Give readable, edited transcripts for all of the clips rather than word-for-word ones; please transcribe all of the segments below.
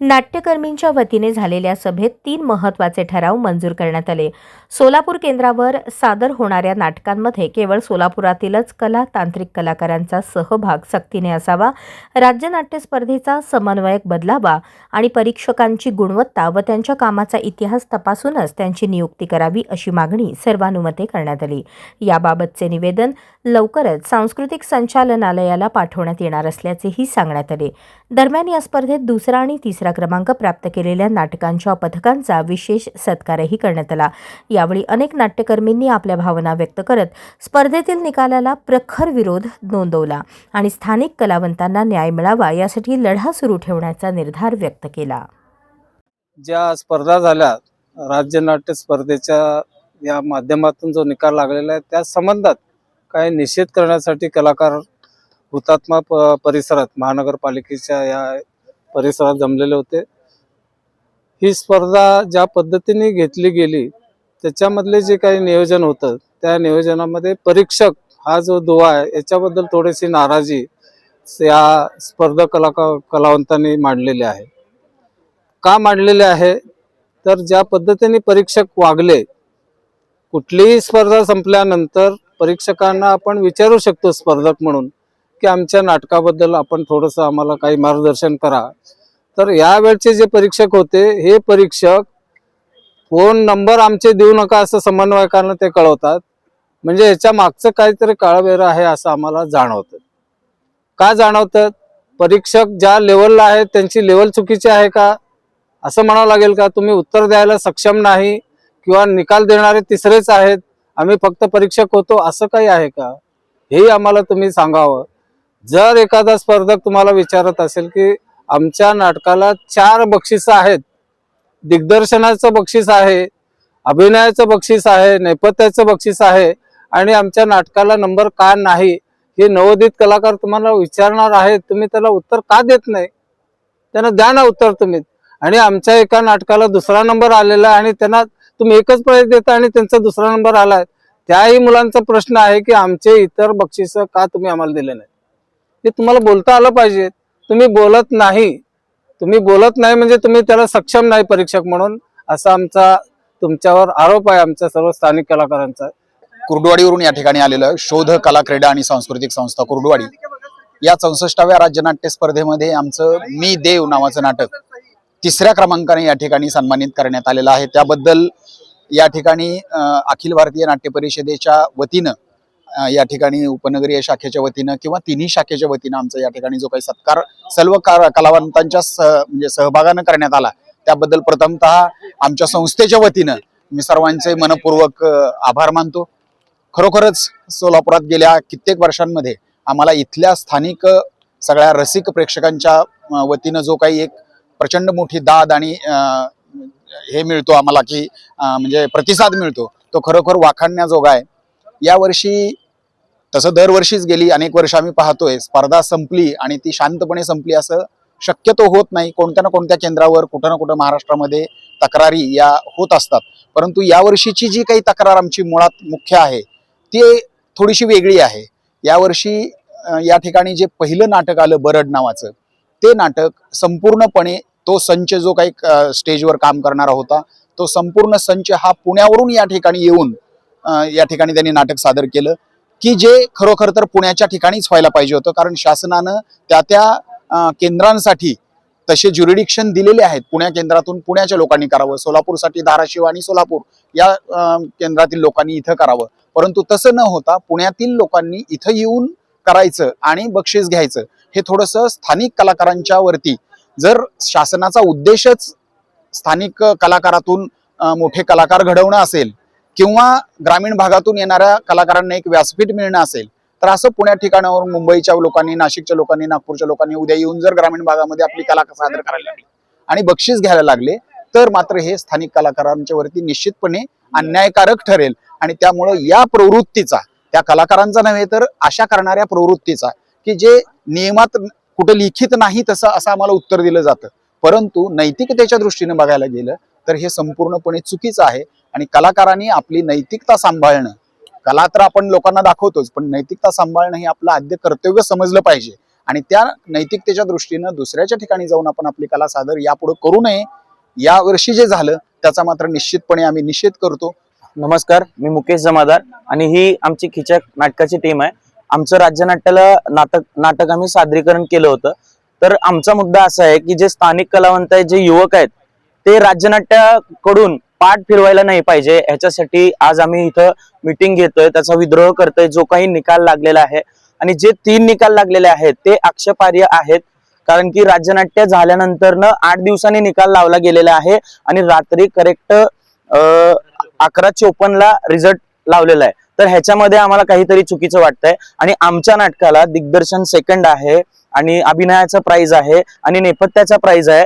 नाट्यकर्मींच्या वतीने झालेल्या सभेत 3 महत्त्वाचे ठराव मंजूर करण्यात आले. सोलापूर केंद्रावर सादर होणाऱ्या नाटकांमध्ये केवळ सोलापुरातीलच कला तांत्रिक कलाकारांचा सहभाग सक्तीने असावा, राज्य नाट्य स्पर्धेचा समन्वयक बदलावा आणि परीक्षकांची गुणवत्ता व त्यांच्या कामाचा इतिहास तपासूनच त्यांची नियुक्ती करावी अशी मागणी सर्वानुमते करण्यात आली. याबाबतचे निवेदन लवकरच सांस्कृतिक संचालनालयाला पाठवण्यात येणार असल्याचेही सांगण्यात आले. दरम्यान या स्पर्धेत दुसरा आणि तिसरा क्रमांक प्राप्त केलेल्या नाटकांच्या पथकांचा विशेष सत्कारही करण्यात आला. यावेळी अनेक नाट्यकर्मींनी आपल्या भावना व्यक्त करत स्पर्धेतील निकालाला प्रखर विरोध नोंदवला आणि स्थानिक कलावंतांना न्याय मिळावा यासाठी लढा सुरू ठेवण्याचा निर्धार व्यक्त केला. ज्या स्पर्धा झाल्या राज्य नाट्य स्पर्धेच्या या माध्यमातून जो निकाल लागलेला आहे त्या संबंधात काही निषेध करण्यासाठी कलाकार हुतात्मा परिसरात महानगरपालिकेच्या या परिसरात जमलेले होते. ही स्पर्धा ज्या पद्धतीने घेतली गेली त्याच्यामधले जे काही नियोजन होतं त्या नियोजनामध्ये परीक्षक हा जो दुवा आहे याच्याबद्दल थोडीशी नाराजी या स्पर्धक कलावंतांनी मांडलेली आहे. का मांडलेले आहे तर ज्या पद्धतीने परीक्षक वागले, कुठलीही स्पर्धा संपल्यानंतर परीक्षकांना आपण विचारू शकतो स्पर्धक म्हणून की आमच्या नाटकाबद्दल आपण थोडंसं आम्हाला काही मार्गदर्शन करा. तर यावेळचे जे परीक्षक होते हे परीक्षक फोन नंबर आमचे देऊ नका असं समन्वयकांना ते कळवतात. म्हणजे याच्या मागचं काहीतरी काळबेर आहे असं आम्हाला जाणवतं. का जाणवतं? परीक्षक ज्या लेवलला आहेत त्यांची लेवल चुकीची आहे का असं म्हणावं लागेल का? तुम्ही उत्तर द्यायला सक्षम नाही किंवा निकाल देणारे तिसरेच आहेत, आम्ही फक्त परीक्षक होतो असं काही आहे का? हेही आम्हाला तुम्ही सांगावं. जर एखादा स्पर्धक तुम्हाला विचारत असेल की आमच्या नाटकाला 4 बक्षिसं आहेत, दिग्दर्शनाचं बक्षीस आहे, अभिनयाचं बक्षीस आहे, नेपथ्याचं बक्षीस आहे आणि आमच्या नाटकाला नंबर का नाही हे नवोदित कलाकार तुम्हाला विचारणार आहेत, तुम्ही त्याला उत्तर का देत नाही? त्यांना द्या ना उत्तर तुम्ही. आणि आमच्या एका नाटकाला दुसरा नंबर आलेला आणि त्यांना तुम्ही एकच प्रयत्न देता आणि त्यांचा दुसरा नंबर आलाय. त्याही मुलांचा प्रश्न आहे की आमचे इतर बक्षीस का तुम्ही आम्हाला दिले नाही? हे तुम्हाला बोलता आलं पाहिजे. तुम्ही बोलत नाही. तुम्ही बोलत नाही म्हणजे तुम्ही त्याला सक्षम नाही परीक्षक म्हणून, असा आमचा तुमच्यावर आरोप आहे आमच्या सर्व स्थानिक कलाकारांचा. कुर्डुवाडीवरून या ठिकाणी आलेलं शोध कला क्रीडा आणि सांस्कृतिक संस्था कुर्डुवाडी या 64व्या राज्य नाट्य स्पर्धेमध्ये आमचं मी देव नावाचं नाटक 3ऱ्या क्रमांकाने या ठिकाणी सन्मानित करण्यात आलेलं आहे. त्याबद्दल या ठिकाणी अखिल भारतीय नाट्य परिषदेच्या वतीनं या ठिकाणी उपनगरीय शाखेच्या वतीनं किंवा तिन्ही शाखेच्या वतीनं आमचा या ठिकाणी जो काही सत्कार सर्व कलावंतांच्या म्हणजे सहभागानं करण्यात आला त्याबद्दल प्रथमतः आमच्या संस्थेच्या वतीनं मी सर्वांचे मनपूर्वक आभार मानतो. खरोखरच सोलापुरात गेल्या कित्येक वर्षांमध्ये आम्हाला इथल्या स्थानिक सगळ्या रसिक प्रेक्षकांच्या वतीनं जो काही एक प्रचंड मोठी दाद आणि हे मिळतो आम्हाला की म्हणजे प्रतिसाद मिळतो तो खरोखर वाखाणण्याजोगा आहे. यावर्षी तसं दरवर्षीच गेली अनेक वर्ष आम्ही पाहतोय स्पर्धा संपली आणि ती शांतपणे संपली असं शक्यतो होत नाही. कोणत्या ना कोणत्या केंद्रावर कुठं ना कुठं महाराष्ट्रामध्ये तक्रारी या होत असतात. परंतु यावर्षीची जी काही तक्रार आमची मुळात मुख्य आहे ती थोडीशी वेगळी आहे. यावर्षी या ठिकाणी जे पहिलं नाटक आलं बरड नावाचं ते नाटक संपूर्णपणे तो संच जो काही स्टेजवर काम करणारा होता तो संपूर्ण संच हा पुण्यावरून या ठिकाणी येऊन या ठिकाणी त्यांनी नाटक सादर केलं की जे खरोखर तर पुण्याच्या ठिकाणीच व्हायला पाहिजे होतं. कारण शासनानं त्या केंद्रांसाठी तसे ज्युरिडिक्शन दिलेले आहेत. पुण्या केंद्रातून पुण्याच्या लोकांनी करावं, सोलापूरसाठी धाराशिव आणि सोलापूर या केंद्रातील लोकांनी इथं करावं. परंतु तसं न होता पुण्यातील लोकांनी इथं येऊन करायचं आणि बक्षीस घ्यायचं हे थोडंसं स्थानिक कलाकारांच्या वरती जर शासनाचा उद्देशच स्थानिक कलाकारातून मोठे कलाकार घडवणं असेल किंवा ग्रामीण भागातून येणाऱ्या कलाकारांना एक व्यासपीठ मिळणं असेल तर असं पुण्या ठिकाणावरून मुंबईच्या लोकांनी, नाशिकच्या लोकांनी, नागपूरच्या लोकांनी उद्या येऊन जर ग्रामीण भागामध्ये आपली कला सादर करायला लागली आणि बक्षीस घ्यायला लागले तर मात्र हे स्थानिक कलाकारांच्या वरती निश्चितपणे अन्यायकारक ठरेल. आणि त्यामुळं या प्रवृत्तीचा त्या कलाकारांचा नव्हे तर अशा करणाऱ्या प्रवृत्तीचा की जे नियमात कुठे लिखित नाही तसं असं आम्हाला उत्तर दिलं जातं परंतु नैतिकतेच्या दृष्टीने बघायला गेलं तर हे संपूर्णपणे चुकीचं आहे. आणि कलाकारांनी आपली नैतिकता सांभाळणं, कला तर आपण लोकांना दाखवतोच पण नैतिकता सांभाळणं हे आपलं आद्य कर्तव्य समजलं पाहिजे. आणि त्या नैतिकतेच्या दृष्टीनं दुसऱ्याच्या ठिकाणी जाऊन आपण आपली कला सादर यापुढे करू नये. या वर्षी जे झालं त्याचा मात्र निश्चितपणे आम्ही निषेध करतो. नमस्कार, मी मुकेश जमादार आणि ही आमची खिचक नाटकाची टीम आहे. आमचं राज्यनाट्याला नाटक आम्ही सादरीकरण केलं होतं. तर आमचा मुद्दा असा आहे की जे स्थानिक कलावंत आहेत, जे युवक आहेत, ते राज्यनाट्याकडून पाठ फिरवायला नाही पाहिजे. ह्याच्यासाठी आज आम्ही इथं मीटिंग घेतोय, त्याचा विद्रोह करतोय. जो काही निकाल लागलेला आहे आणि जे 3 निकाल लागलेले आहेत ते आक्षेपार्ह आहेत. कारण की राज्यनाट्य झाल्यानंतर 8 दिवसांनी निकाल लावला गेलेला आहे आणि रात्री करेक्ट 11:54 रिझल्ट लावलेला आहे. तर ह्याच्यामध्ये आम्हाला काहीतरी चुकीचं वाटतंय. आणि आमच्या नाटकाला दिग्दर्शन सेकंड आहे आणि अभिनयाचा प्राइज आहे आणि नेपथ्याचा प्राइज आहे.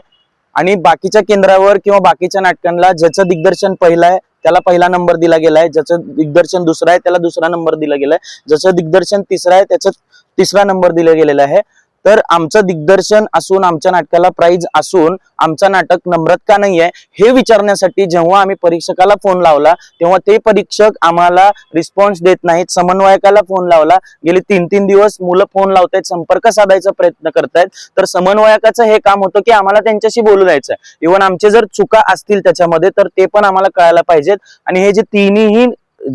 आणि बाकीच्या केंद्रावर किंवा बाकीच्या नाटकांना ज्याचं दिग्दर्शन पहिलं आहे त्याला पहिला नंबर दिला गेलाय, ज्याचं दिग्दर्शन दुसरा आहे त्याला दुसरा नंबर दिला गेलाय, ज्याचं दिग्दर्शन तिसरा आहे त्याचा तिसरा नंबर दिला गेलेला आहे. तर आमचं दिग्दर्शन असून, आमच्या नाटकाला प्राइज असून आमचं नाटक नंबरात का नाही आहे हे विचारण्यासाठी जेव्हा आम्ही परीक्षकाला फोन लावला तेव्हा ते परीक्षक आम्हाला रिस्पॉन्स देत नाहीत. समन्वयकाला फोन लावला, गेले 3 दिवस मुलं फोन लावतायत, संपर्क साधायचा प्रयत्न करतायत. तर समन्वयकाचं हे काम होतं की आम्हाला त्यांच्याशी बोलू द्यायचं. इव्हन आमचे जर चुका असतील त्याच्यामध्ये तर ते पण आम्हाला कळायला पाहिजेत. आणि हे जे तिन्ही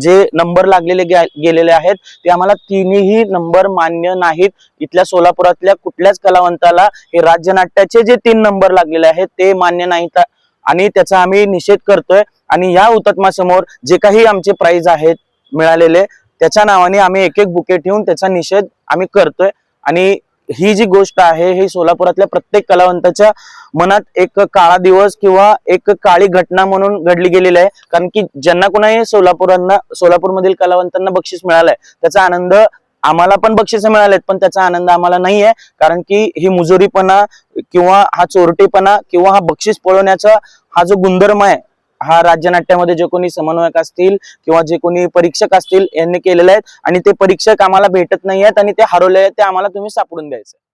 जे नंबर लागलेले गेलेले आहेत ते आम्हाला तिन्ही नंबर मान्य नाहीत. इथल्या सोलापुरातल्या कुठल्याच कलावंताला हे राज्यनाट्याचे जे 3 नंबर लागलेले आहेत ते मान्य नाहीत आणि त्याचा आम्ही निषेध करतोय. आणि या हुतात्म्यासमोर जे काही आमचे प्राइज आहेत मिळालेले त्याच्या नावाने आम्ही एक बुके ठेवून त्याचा निषेध आम्ही करतोय. आणि ही जी गोष्ट आहे ही सोलापुरातल्या प्रत्येक कलावंताच्या मनात एक काळा दिवस किंवा एक काळी घटना म्हणून घडली गेलेली आहे. कारण की ज्यांना कोणाही सोलापूरमधील कलावंतांना बक्षीस मिळालंय त्याचा आनंद आम्हाला पण बक्षीस मिळालेत, पण त्याचा आनंद आम्हाला नाही आहे. कारण की ही मुजोरीपणा किंवा हा चोरटेपणा किंवा हा बक्षीस पळवण्याचा हा जो गुणधर्म आहे हा राज्यनाट्यामध्ये जे कोणी समन्वयक असतील किंवा जे कोणी परीक्षक असतील यांनी केलेले आहेत. आणि ते परीक्षक आम्हाला भेटत नाही आहेत आणि ते हरवले आहेत, ते आम्हाला तुम्ही सापडून द्यायचं.